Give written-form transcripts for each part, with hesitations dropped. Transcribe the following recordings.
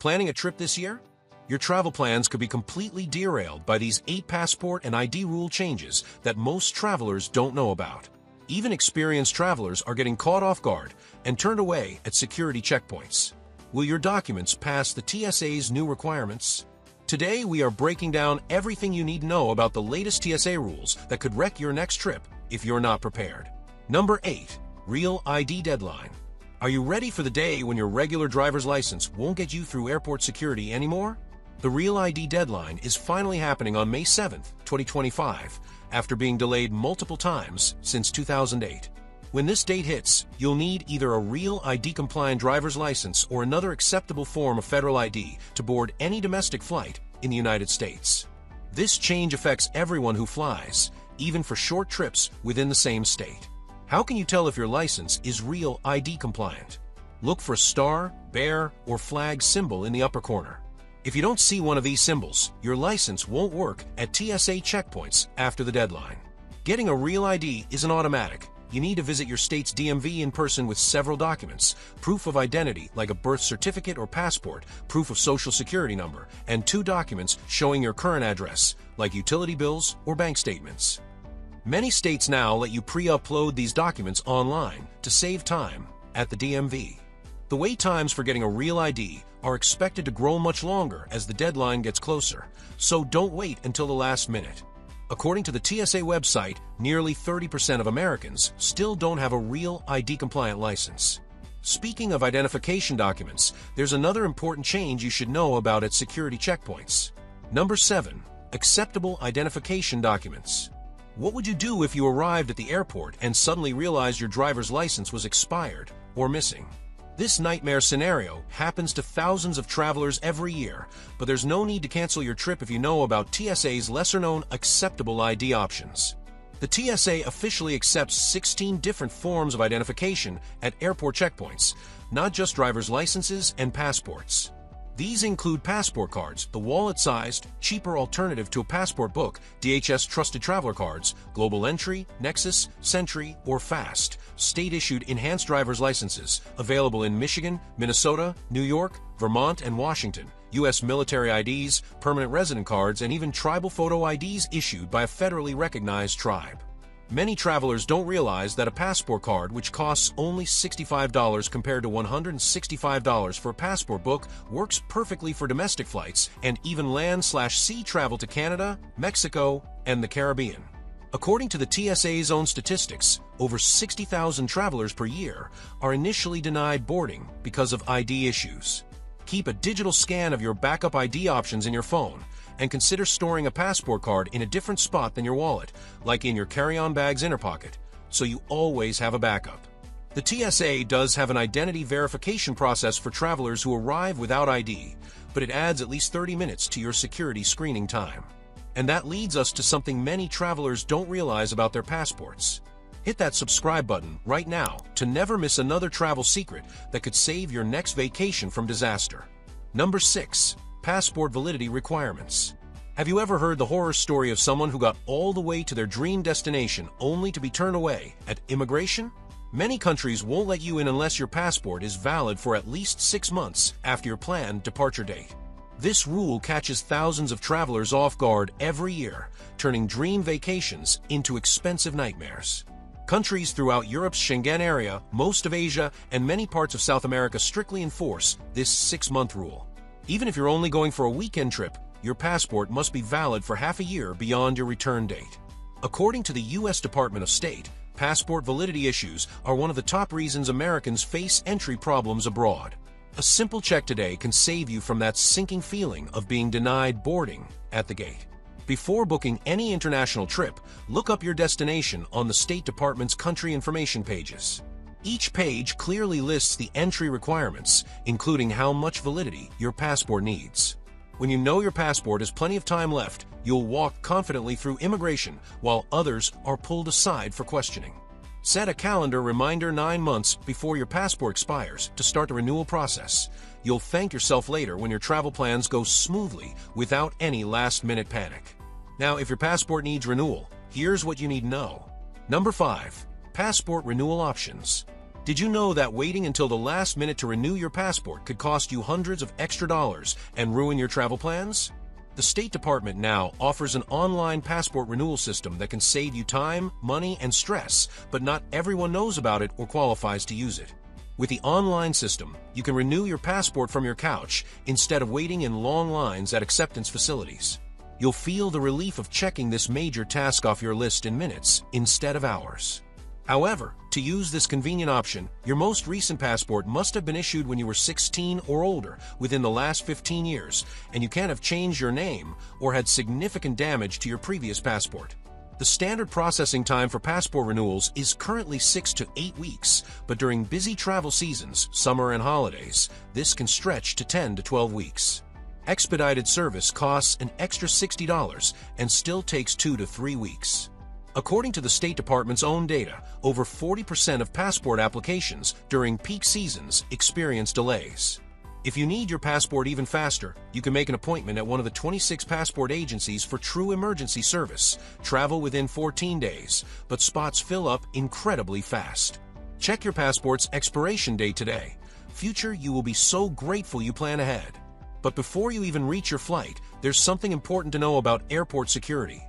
Planning a trip this year? Your travel plans could be completely derailed by these 8 passport and ID rule changes that most travelers don't know about. Even experienced travelers are getting caught off guard and turned away at security checkpoints. Will your documents pass the TSA's new requirements? Today, we are breaking down everything you need to know about the latest TSA rules that could wreck your next trip if you're not prepared. Number 8. Real ID deadline. Are you ready for the day when your regular driver's license won't get you through airport security anymore? The Real ID deadline is finally happening on May 7, 2025, after being delayed multiple times since 2008. When this date hits, you'll need either a Real ID-compliant driver's license or another acceptable form of federal ID to board any domestic flight in the United States. This change affects everyone who flies, even for short trips within the same state. How can you tell if your license is Real ID compliant? Look for a star, bear, or flag symbol in the upper corner. If you don't see one of these symbols, your license won't work at TSA checkpoints after the deadline. Getting a Real ID isn't automatic. You need to visit your state's DMV in person with several documents: proof of identity like a birth certificate or passport, proof of social security number, and 2 documents showing your current address, like utility bills or bank statements. Many states now let you pre-upload these documents online to save time at the DMV. The wait times for getting a Real ID are expected to grow much longer as the deadline gets closer, so don't wait until the last minute. According to the TSA website, nearly 30% of Americans still don't have a Real ID-compliant license. Speaking of identification documents, there's another important change you should know about at security checkpoints. Number 7. Acceptable identification documents. What would you do if you arrived at the airport and suddenly realized your driver's license was expired or missing? This nightmare scenario happens to thousands of travelers every year, but there's no need to cancel your trip if you know about TSA's lesser-known acceptable ID options. The TSA officially accepts 16 different forms of identification at airport checkpoints, not just driver's licenses and passports. These include passport cards, the wallet-sized, cheaper alternative to a passport book, DHS Trusted Traveler Cards, Global Entry, Nexus, Sentry, or FAST, state-issued enhanced driver's licenses, available in Michigan, Minnesota, New York, Vermont, and Washington, U.S. military IDs, permanent resident cards, and even tribal photo IDs issued by a federally recognized tribe. Many travelers don't realize that a passport card, which costs only $65 compared to $165 for a passport book, works perfectly for domestic flights and even land/sea travel to Canada, Mexico, and the Caribbean. According to the TSA's own statistics, over 60,000 travelers per year are initially denied boarding because of ID issues. Keep a digital scan of your backup ID options in your phone, and consider storing a passport card in a different spot than your wallet, like in your carry-on bag's inner pocket, so you always have a backup. The TSA does have an identity verification process for travelers who arrive without ID, but it adds at least 30 minutes to your security screening time. And that leads us to something many travelers don't realize about their passports. Hit that subscribe button right now to never miss another travel secret that could save your next vacation from disaster. Number 6. Passport validity requirements. Have you ever heard the horror story of someone who got all the way to their dream destination only to be turned away at immigration? Many countries won't let you in unless your passport is valid for at least 6 months after your planned departure date. This rule catches thousands of travelers off guard every year, turning dream vacations into expensive nightmares. Countries throughout Europe's Schengen area, most of Asia, and many parts of South America strictly enforce this 6-month rule. Even if you're only going for a weekend trip, your passport must be valid for half a year beyond your return date. According to the U.S. Department of State, passport validity issues are one of the top reasons Americans face entry problems abroad. A simple check today can save you from that sinking feeling of being denied boarding at the gate. Before booking any international trip, look up your destination on the State Department's country information pages. Each page clearly lists the entry requirements, including how much validity your passport needs. When you know your passport has plenty of time left, you'll walk confidently through immigration while others are pulled aside for questioning. Set a calendar reminder 9 months before your passport expires to start the renewal process. You'll thank yourself later when your travel plans go smoothly without any last-minute panic. Now, if your passport needs renewal, here's what you need to know. Number 5. Passport renewal options. Did you know that waiting until the last minute to renew your passport could cost you hundreds of extra dollars and ruin your travel plans? The State Department now offers an online passport renewal system that can save you time, money, and stress, but not everyone knows about it or qualifies to use it. With the online system, you can renew your passport from your couch instead of waiting in long lines at acceptance facilities. You'll feel the relief of checking this major task off your list in minutes instead of hours. However, to use this convenient option, your most recent passport must have been issued when you were 16 or older within the last 15 years, and you can't have changed your name or had significant damage to your previous passport. The standard processing time for passport renewals is currently 6 to 8 weeks, but during busy travel seasons, summer and holidays, this can stretch to 10 to 12 weeks. Expedited service costs an extra $60 and still takes 2 to 3 weeks. According to the State Department's own data, over 40% of passport applications during peak seasons experience delays. If you need your passport even faster, you can make an appointment at one of the 26 passport agencies for true emergency service. Travel within 14 days, but spots fill up incredibly fast. Check your passport's expiration date today. Future, you will be so grateful you plan ahead. But before you even reach your flight, there's something important to know about airport security.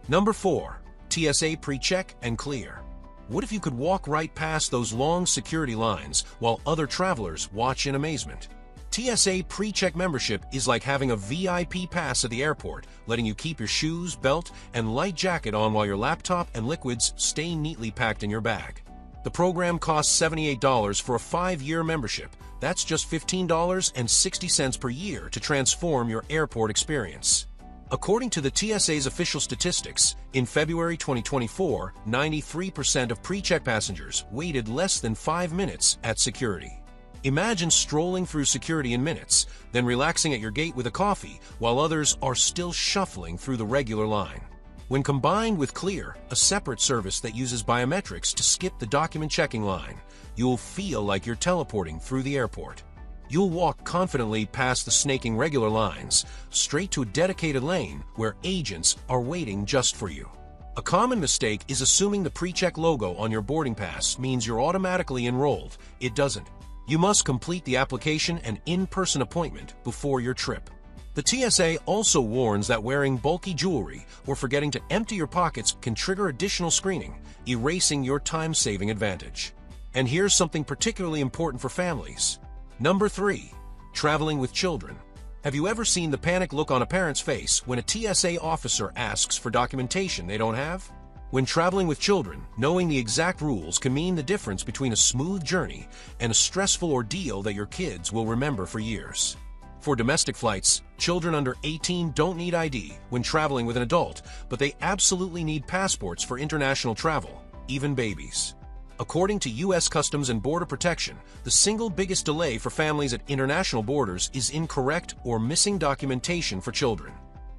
Number 4. TSA pre-check and clear. What if you could walk right past those long security lines while other travelers watch in amazement? TSA pre-check membership is like having a VIP pass at the airport, letting you keep your shoes, belt, and light jacket on while your laptop and liquids stay neatly packed in your bag. The program costs $78 for a 5-year membership. That's just $15.60 per year to transform your airport experience. According to the TSA's official statistics, in February 2024, 93% of pre-check passengers waited less than 5 minutes at security. Imagine strolling through security in minutes, then relaxing at your gate with a coffee while others are still shuffling through the regular line. When combined with Clear, a separate service that uses biometrics to skip the document checking line, you'll feel like you're teleporting through the airport. You'll walk confidently past the snaking regular lines, straight to a dedicated lane where agents are waiting just for you. A common mistake is assuming the pre-check logo on your boarding pass means you're automatically enrolled. It doesn't. You must complete the application and in-person appointment before your trip. The TSA also warns that wearing bulky jewelry or forgetting to empty your pockets can trigger additional screening, erasing your time-saving advantage. And here's something particularly important for families. Number 3. Traveling with children. Have you ever seen the panic look on a parent's face when a TSA officer asks for documentation they don't have? When traveling with children, knowing the exact rules can mean the difference between a smooth journey and a stressful ordeal that your kids will remember for years. For domestic flights, children under 18 don't need ID when traveling with an adult, but they absolutely need passports for international travel, even babies. According to U.S. Customs and Border Protection, the single biggest delay for families at international borders is incorrect or missing documentation for children.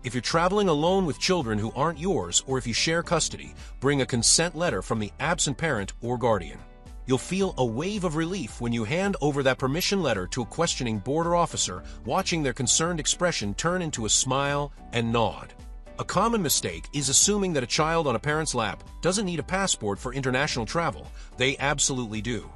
If you're traveling alone with children who aren't yours, or if you share custody, bring a consent letter from the absent parent or guardian. You'll feel a wave of relief when you hand over that permission letter to a questioning border officer, watching their concerned expression turn into a smile and nod. A common mistake is assuming that a child on a parent's lap doesn't need a passport for international travel. They absolutely do.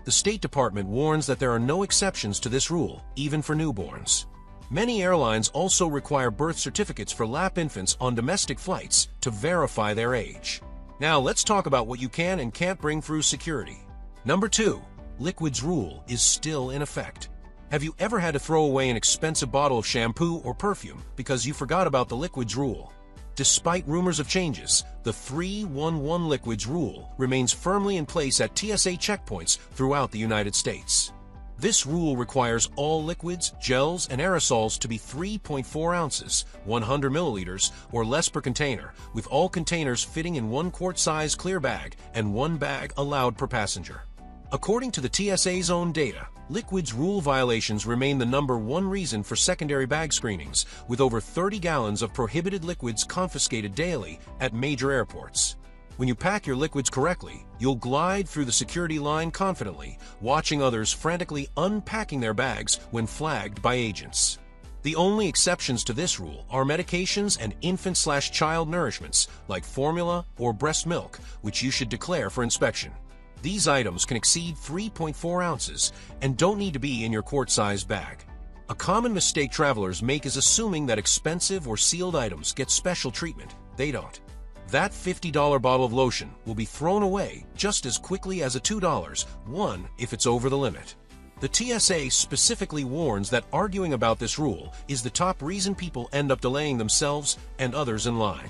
The State Department warns that there are no exceptions to this rule, even for newborns. Many airlines also require birth certificates for lap infants on domestic flights to verify their age. Now let's talk about what you can and can't bring through security. Number 2. Liquids rule is still in effect. Have you ever had to throw away an expensive bottle of shampoo or perfume because you forgot about the liquids rule? Despite rumors of changes, the 3-1-1 liquids rule remains firmly in place at TSA checkpoints throughout the United States. This rule requires all liquids, gels, and aerosols to be 3.4 ounces, 100 milliliters, or less per container, with all containers fitting in 1-quart size clear bag and 1 bag allowed per passenger. According to the TSA's own data, liquids rule violations remain the number 1 reason for secondary bag screenings, with over 30 gallons of prohibited liquids confiscated daily at major airports. When you pack your liquids correctly, you'll glide through the security line confidently, watching others frantically unpacking their bags when flagged by agents. The only exceptions to this rule are medications and infant/child nourishments like formula or breast milk, which you should declare for inspection. These items can exceed 3.4 ounces and don't need to be in your quart-sized bag. A common mistake travelers make is assuming that expensive or sealed items get special treatment. They don't. That $50 bottle of lotion will be thrown away just as quickly as a $2 one if it's over the limit. The TSA specifically warns that arguing about this rule is the top reason people end up delaying themselves and others in line.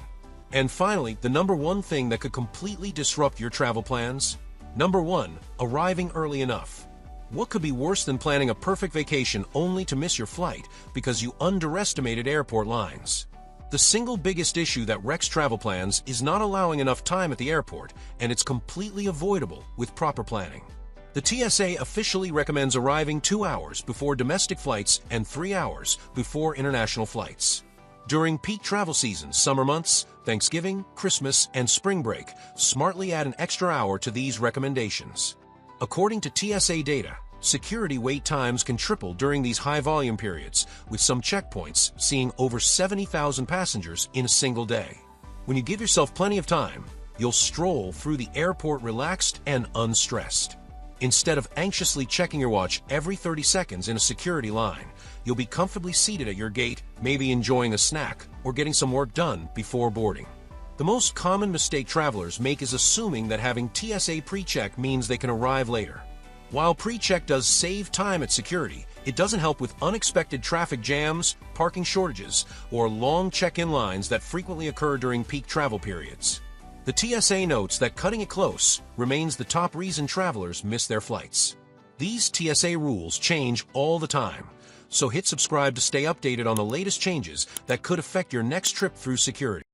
And finally, the number one thing that could completely disrupt your travel plans? Number 1. Arriving early enough. What could be worse than planning a perfect vacation only to miss your flight because you underestimated airport lines? The single biggest issue that wrecks travel plans is not allowing enough time at the airport, and it's completely avoidable with proper planning. The TSA officially recommends arriving 2 hours before domestic flights and 3 hours before international flights. During peak travel seasons, summer months, Thanksgiving, Christmas, and spring break, smartly add an extra hour to these recommendations. According to TSA data, security wait times can triple during these high-volume periods, with some checkpoints seeing over 70,000 passengers in a single day. When you give yourself plenty of time, you'll stroll through the airport relaxed and unstressed. Instead of anxiously checking your watch every 30 seconds in a security line, you'll be comfortably seated at your gate, maybe enjoying a snack or getting some work done before boarding. The most common mistake travelers make is assuming that having TSA pre-check means they can arrive later. While pre-check does save time at security, it doesn't help with unexpected traffic jams, parking shortages, or long check-in lines that frequently occur during peak travel periods. The TSA notes that cutting it close remains the top reason travelers miss their flights. These TSA rules change all the time, so hit subscribe to stay updated on the latest changes that could affect your next trip through security.